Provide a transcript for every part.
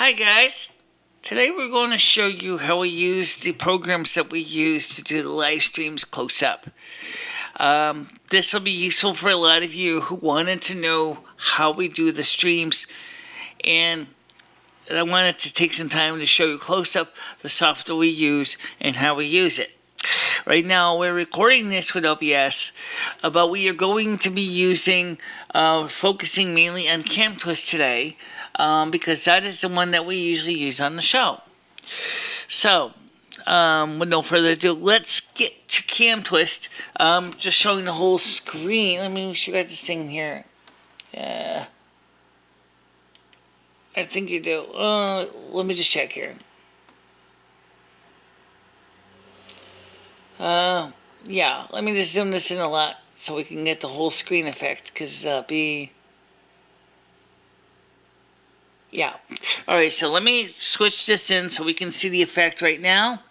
Hi guys, today we're going to show you how we use the programs that we use to do the live streams close up. This will be useful for a lot of you who wanted to know how we do the streams, and I wanted to take some time to show you close up the software we use and how we use it. Right now we're recording this with OBS, but we are going to be using, focusing mainly on CamTwist today, because that is the one that we usually use on the show. So, with no further ado, let's get to CamTwist. Just showing the whole screen. Let me show you this thing here. I think you do. Let me just check here. Yeah, let me just zoom this in a lot so we can get the whole screen effect, because yeah. Alright, so let me switch this in so we can see the effect right now.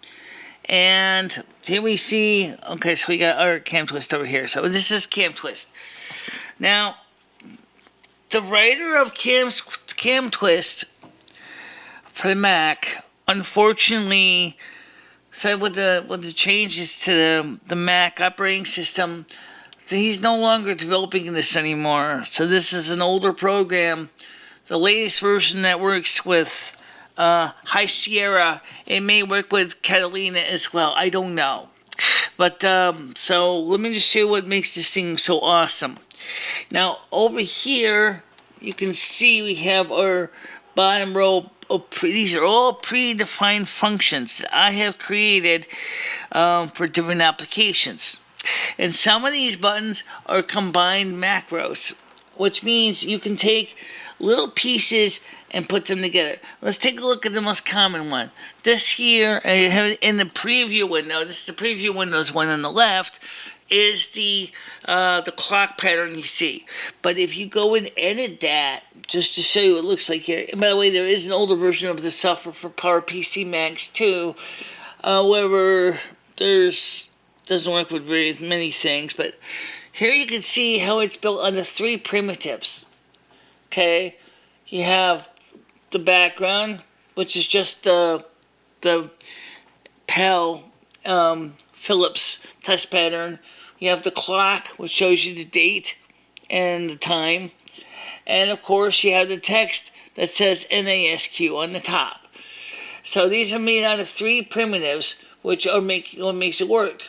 And here we see, okay, so we got our CamTwist over here. So this is CamTwist. Now, the writer of CamTwist for the Mac, unfortunately, said with the changes to the Mac operating system, he's no longer developing this anymore. So this is an older program. The latest version that works with High Sierra, it may work with Catalina as well. I don't know. But so let me just show you what makes this thing so awesome. Now over here, you can see we have our bottom row. These are all predefined functions that I have created for different applications. And some of these buttons are combined macros, which means you can take little pieces and put them together. Let's take a look at the most common one. This here, I have it in the preview window. This is the preview window's one on the left. Is the clock pattern you see. But if you go and edit that, just to show you what it looks like here. And by the way, there is an older version of the software for PowerPC Macs too. However, doesn't work with very many things. But here you can see how it's built on the three primitives. Okay, you have the background, which is just the PAL Phillips test pattern. You have the clock, which shows you the date and the time. And of course, you have the text that says NASQ on the top. So these are made out of three primitives, which are what makes it work.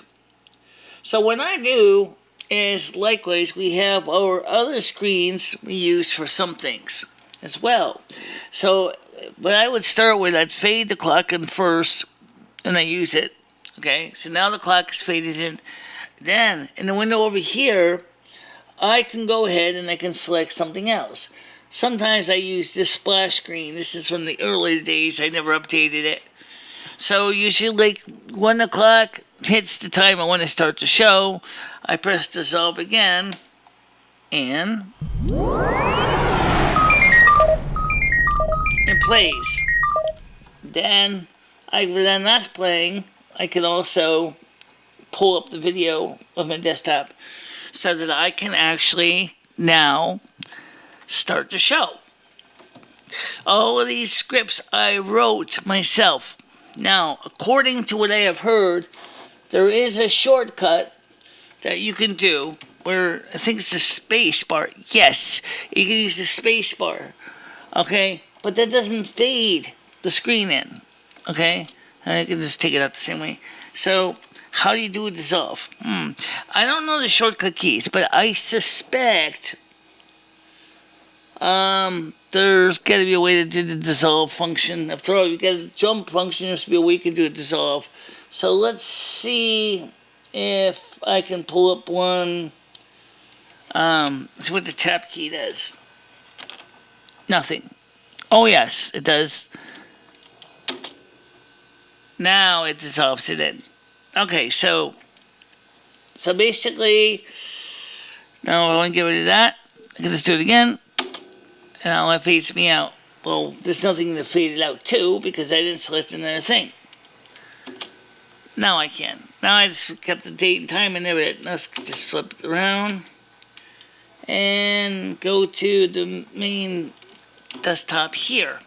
So what I do is, likewise, we have our other screens we use for some things as well. So what I would start with, I'd fade the clock in first, and I use it. Okay, so now the clock is faded in. Then, in the window over here, I can go ahead and I can select something else. Sometimes I use this splash screen. This is from the early days. I never updated it. So usually, like 1 o'clock hits the time I want to start the show. I press dissolve again, and it plays. Then, when that's playing, I can also pull up the video of my desktop so that I can actually now start the show. All of these scripts I wrote myself. Now, according to what I have heard, there is a shortcut that you can do where I think it's the space bar. Yes, you can use the space bar. Okay, but that doesn't fade the screen in. Okay, I can just take it out the same way. So, how do you do a dissolve? I don't know the shortcut keys, but I suspect there's got to be a way to do the dissolve function. After all, you got a jump function. There must be a way you can do a dissolve. So let's see if I can pull up one. See what the tap key does. Nothing. Oh yes, it does. Now it dissolves it in. Okay, so basically, now I want to get rid of that. I can just do it again. And now it fades me out. Well, there's nothing to fade it out to because I didn't select another thing. Now I can. Now I just kept the date and time and everything. Let's just flip it around. And go to the main desktop here.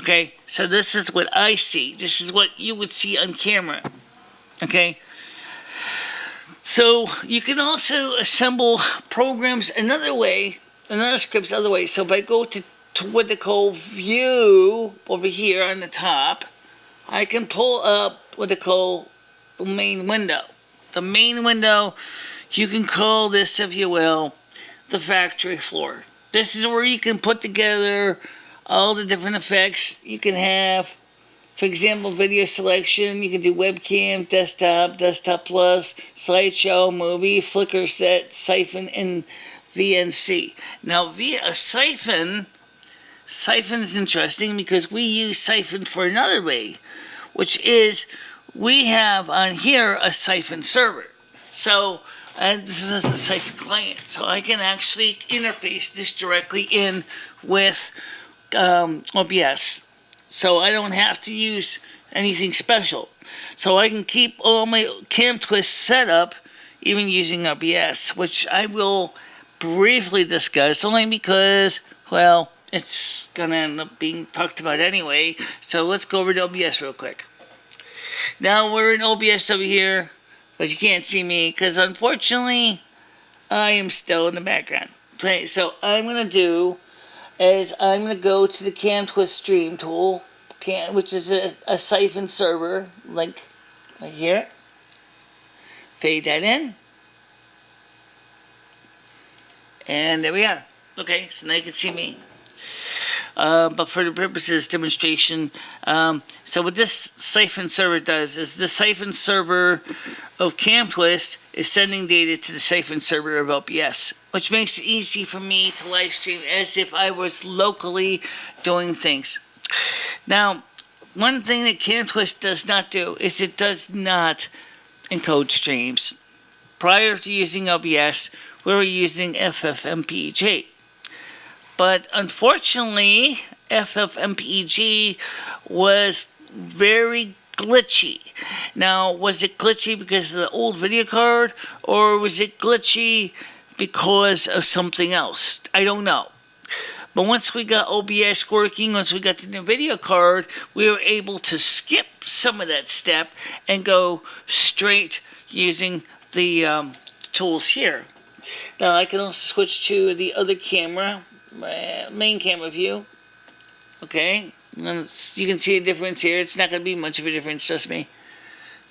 Okay, so this is what I see. This is what you would see on camera. Okay, so you can also assemble programs another way, another scripts other way. So if I go to what they call view over here on the top, I can pull up what they call the main window. The main window, you can call this, if you will, the factory floor. This is where you can put together all the different effects you can have. For example, video selection, you can do webcam, desktop, desktop plus, slideshow, movie, flicker set, siphon, and VNC. Now, via a siphon is interesting because we use siphon for another way, which is we have on here a siphon server. So, and this is a siphon client, so I can actually interface this directly in with OBS. So I don't have to use anything special. So I can keep all my cam twists set up even using OBS, which I will briefly discuss only because, well, it's gonna end up being talked about anyway. So let's go over to OBS real quick. Now we're in OBS over here, but you can't see me because unfortunately I am still in the background. Okay, so I'm gonna do is I'm going to go to the Cam Twist Stream tool, which is a siphon server, link right here. Fade that in. And there we are. Okay, so now you can see me. But for the purposes of demonstration, so what this siphon server does is the siphon server of CamTwist is sending data to the siphon server of OBS, which makes it easy for me to live stream as if I was locally doing things. Now, one thing that CamTwist does not do is it does not encode streams. Prior to using OBS, we were using FFmpeg. But unfortunately, FFmpeg was very glitchy. Now, was it glitchy because of the old video card, or was it glitchy because of something else? I don't know. But once we got OBS working, once we got the new video card, we were able to skip some of that step and go straight using the tools here. Now, I can also switch to the other camera, main camera view. Okay, and you can see a difference here. It's not going to be much of a difference, trust me.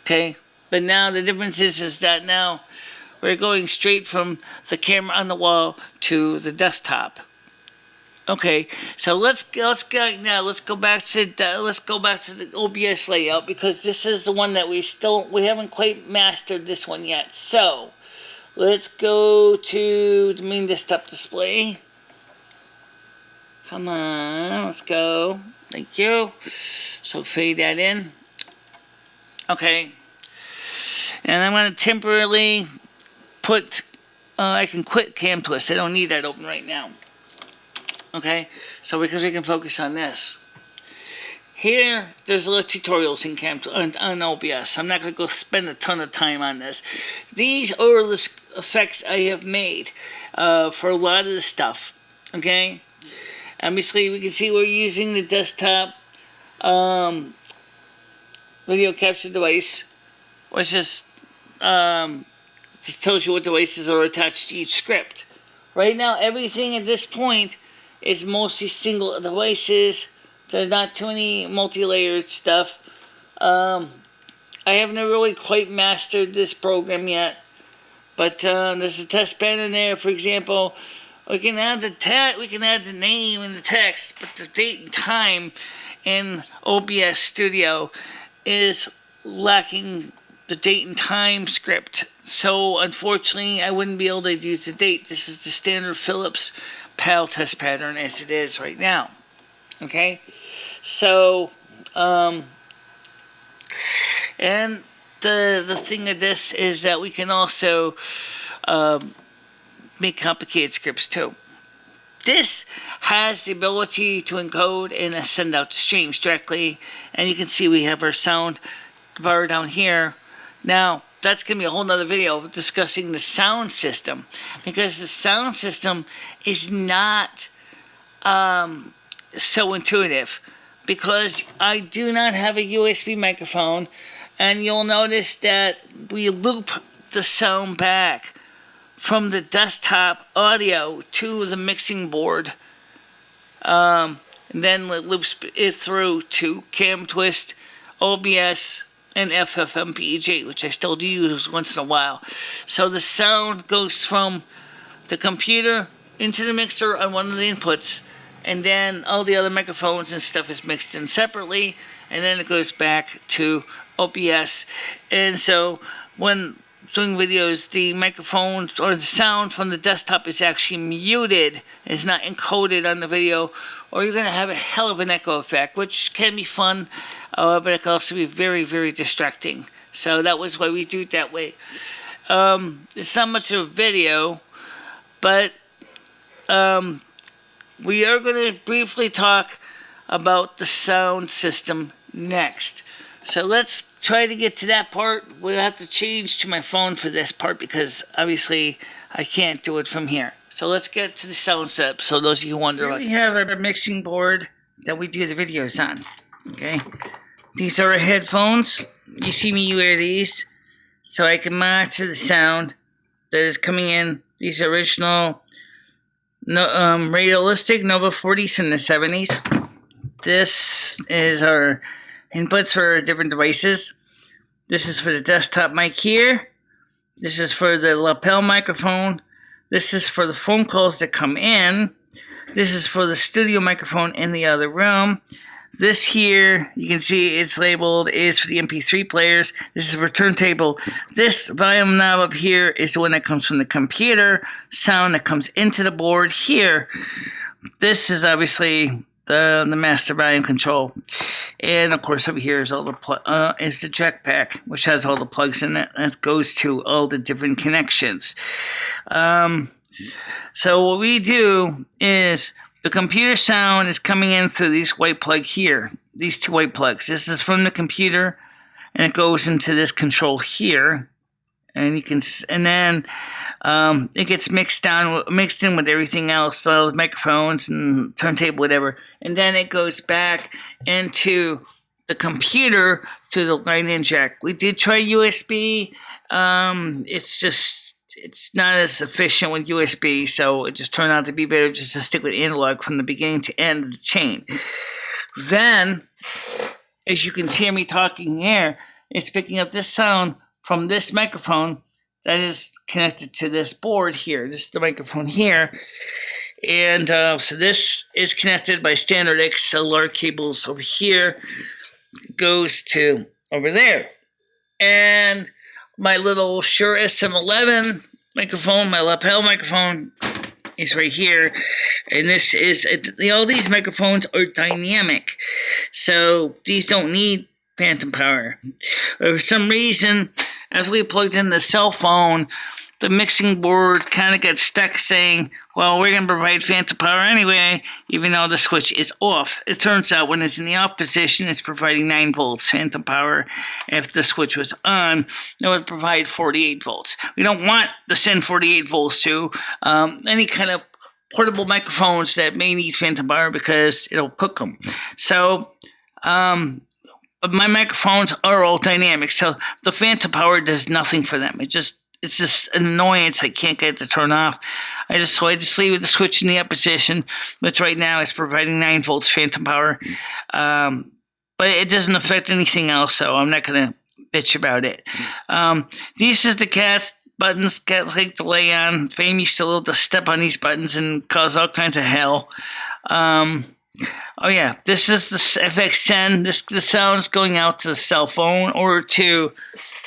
Okay, but now the difference is that now we're going straight from the camera on the wall to the desktop. Okay, so let's go back to the OBS layout, because this is the one that we haven't quite mastered this one yet. So let's go to the main desktop display. Come on, let's go. Thank you. So fade that in. Okay. And I'm going to temporarily put, I can quit CamTwist. I don't need that open right now. Okay, so because we can focus on this. Here, there's a lot of tutorials in on OBS. I'm not going to go spend a ton of time on this. These are the effects I have made for a lot of the stuff. Okay, obviously we can see we're using the desktop video capture device, which is just tells you what devices are attached to each script. Right now, everything at this point is mostly single devices. There's not too many multi-layered stuff. I haven't really quite mastered this program yet, but there's a test pen in there. For example, we can add the name and the text, but the date and time in OBS Studio is lacking the date and time script. So unfortunately, I wouldn't be able to use the date. This is the standard Philips PAL test pattern as it is right now. Okay, so and the thing of this is that we can also make complicated scripts too. This has the ability to encode and send out streams directly, and you can see we have our sound bar down here. Now, that's going to be a whole nother video discussing the sound system, because the sound system is not so intuitive. because I do not have a USB microphone, and you'll notice that we loop the sound back from the desktop audio to the mixing board, and then it loops it through to Cam Twist, OBS, and FFmpeg, which I still do use once in a while. So the sound goes from the computer into the mixer on one of the inputs, and then all the other microphones and stuff is mixed in separately, and then it goes back to OBS. And so when doing videos, the microphone or the sound from the desktop is actually muted. It's not encoded on the video, or you're going to have a hell of an echo effect, which can be fun, but it can also be very, very distracting. So that was why we do it that way. It's not much of a video, but we are going to briefly talk about the sound system next. So let's try to get to that part. We'll have to change to my phone for this part because obviously I can't do it from here. So let's get to the sound setup. So those of you who wonder, here we have our mixing board that we do the videos on. Okay, these are our headphones. You see me wear these so I can monitor the sound that is coming in. These are original radialistic Nova 40s in the 70s. This is our inputs for different devices. This is for the desktop mic here. This is for the lapel microphone. This is for the phone calls that come in. This is for the studio microphone in the other room. This here, you can see it's labeled, is for the MP3 players. This is for turntable. This volume knob up here is the one that comes from the computer. Sound that comes into the board here. This is obviously the master volume control. And of course over here is all the is the jack pack, which has all the plugs in it. That goes to all the different connections. So what we do is the computer sound is coming in through these white plug here. These two white plugs. This is from the computer, and it goes into this control here. And you can, and then it gets mixed in with everything else, so the microphones and turntable, whatever. And then it goes back into the computer through the line-in jack. We did try USB. It's not as efficient with USB, so it just turned out to be better just to stick with analog from the beginning to end of the chain. Then, as you can hear me talking here, it's picking up this sound from this microphone that is connected to this board here. This is the microphone here. And so this is connected by standard XLR cables over here. It goes to over there. And my little Shure SM11 microphone, my lapel microphone, is right here. And this is, all these microphones are dynamic. So these don't need phantom power. For some reason, as we plugged in the cell phone, the mixing board kind of got stuck saying, well, we're going to provide phantom power anyway, even though the switch is off. It turns out when it's in the off position, it's providing 9 volts phantom power. If the switch was on, it would provide 48 volts. We don't want to send 48 volts to any kind of portable microphones that may need phantom power because it'll cook them. So, my microphones are all dynamic, so the phantom power does nothing for them. It's just an annoyance. I can't get it to turn off. I just leave the switch in the up position, which right now is providing 9 volts phantom power. But it doesn't affect anything else, so I'm not going to bitch about it. These is the cat buttons. Cats like to lay on. Fame used to love to step on these buttons and cause all kinds of hell. Oh yeah, this is the FX10. The sound's going out to the cell phone or to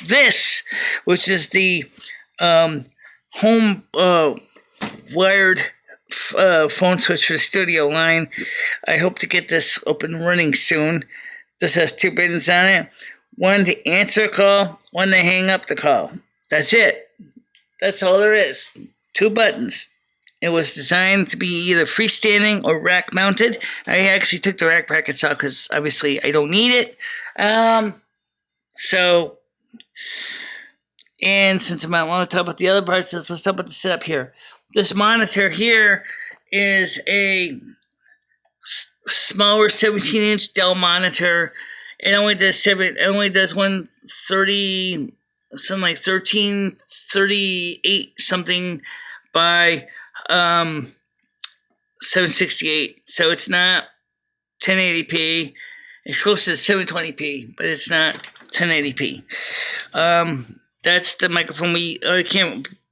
this, which is the home wired phone switch for the studio line. I hope to get this up and running soon. This has 2 buttons on it. One to answer a call, one to hang up the call. That's it. That's all there is. 2 buttons. It was designed to be either freestanding or rack mounted. I actually took the rack brackets out because obviously I don't need it. And since I want to talk about the other parts, let's talk about the setup here. This monitor here is a smaller 17-inch Dell monitor. It only does 130, something like 1338 something by 768. So it's not 1080p. It's close to 720p, but it's not 1080p. That's the microphone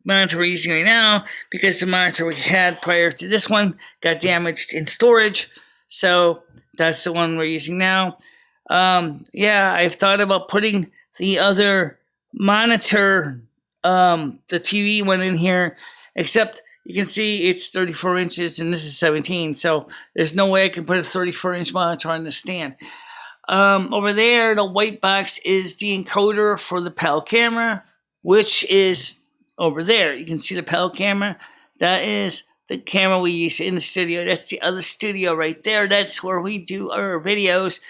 monitor we're using right now, because the monitor we had prior to this one got damaged in storage. So that's the one we're using now. I've thought about putting the other monitor, the TV one in here, except you can see it's 34 inches and this is 17. So there's no way I can put a 34-inch monitor on the stand. Over there, the white box is the encoder for the PAL camera, which is over there. You can see the PAL camera. That is the camera we use in the studio. That's the other studio right there. That's where we do our videos,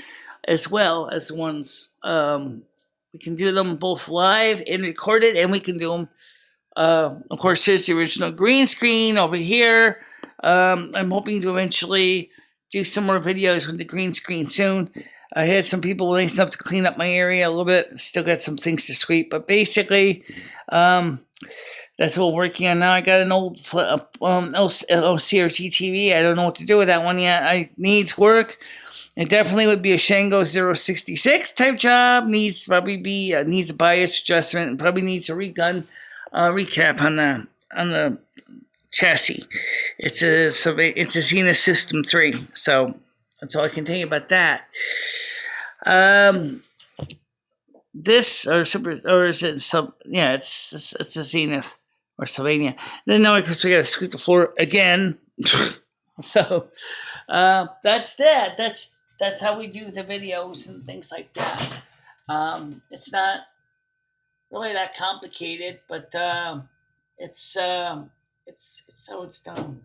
as well as the ones. We can do them both live and recorded, and we can do them. Of course, here's the original green screen over here. I'm hoping to eventually do some more videos with the green screen soon. I had some people nice enough to clean up my area a little bit. Still got some things to sweep, but basically, that's what we're working on now. I got an old LCRT TV. I don't know what to do with that one yet. It needs work. It definitely would be a Shango 066 type job. Needs a bias adjustment, and probably needs a recap on the chassis. It's a Zenith System 3. So that's all I can tell you about that. This it's a Zenith or Sylvania. Then now, of course, we got to sweep the floor again. So that's that. That's how we do the videos and things like that. It's not really that complicated, but it's how it's done.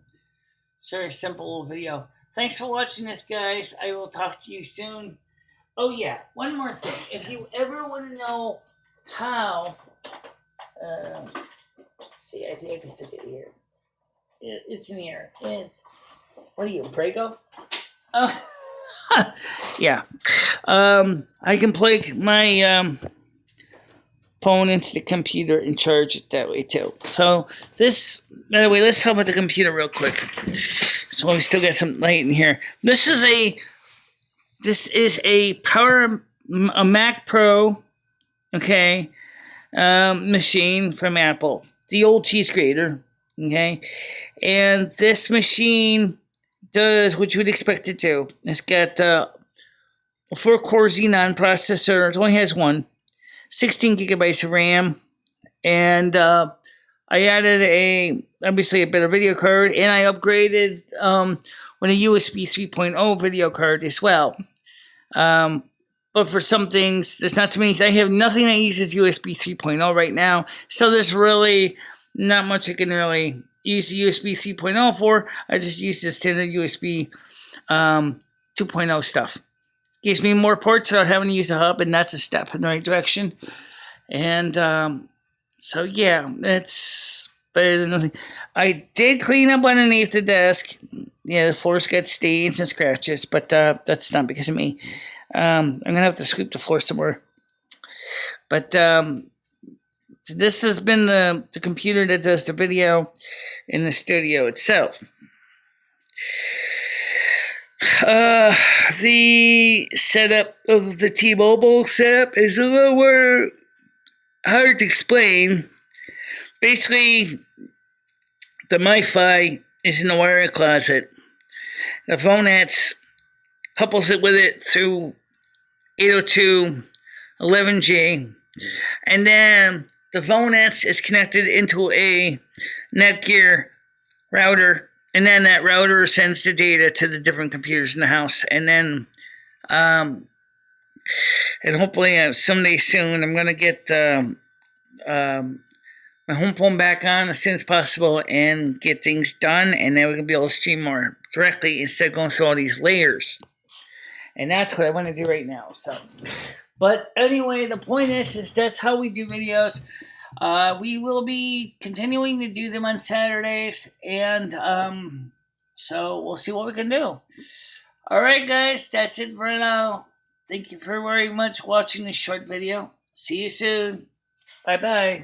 It's a very simple video. Thanks for watching this, guys. I will talk to you soon. Oh yeah, one more thing. If you ever want to know how, let's see, I think I can stick it here. It's in here. What are you, Prego? Oh, yeah. I can plug my phone into the computer and charge it that way too. So this, by the way, let's talk about the computer real quick. So we still got some light in here. This is a Mac Pro, okay, machine from Apple, the old cheese grater, okay, and this machine does what you would expect it to. It's got a 4-core Xenon processor. It only has 16 gigabytes of RAM, and I added obviously a better video card, and I upgraded with a USB 3.0 video card as well. But for some things, there's not too many. I have nothing that uses USB 3.0 right now, so there's really not much I can really use the USB 3.0 for. I just use the standard USB 2.0 stuff. It gives me more ports without having to use a hub, and that's a step in the right direction. And so yeah, it's better than nothing. I did clean up underneath the desk. Yeah, the floor's got stains and scratches, but that's not because of me. I'm gonna have to sweep the floor somewhere. But this has been the computer that does the video in the studio itself. The setup of the T-Mobile setup is a little more hard to explain. Basically, the MiFi is in the wiring closet. The Phonex couples it with it through 802.11g, and then the Phonex is connected into a Netgear router, and then that router sends the data to the different computers in the house, and then and hopefully someday soon I'm going to get my home phone back on as soon as possible and get things done, and then we can be able to stream more directly instead of going through all these layers. And that's what I want to do right now. So, but anyway, the point is that's how we do videos. We will be continuing to do them on Saturdays, and so we'll see what we can do. Alright guys, that's it for now. Thank you for very much watching this short video. See you soon. Bye bye.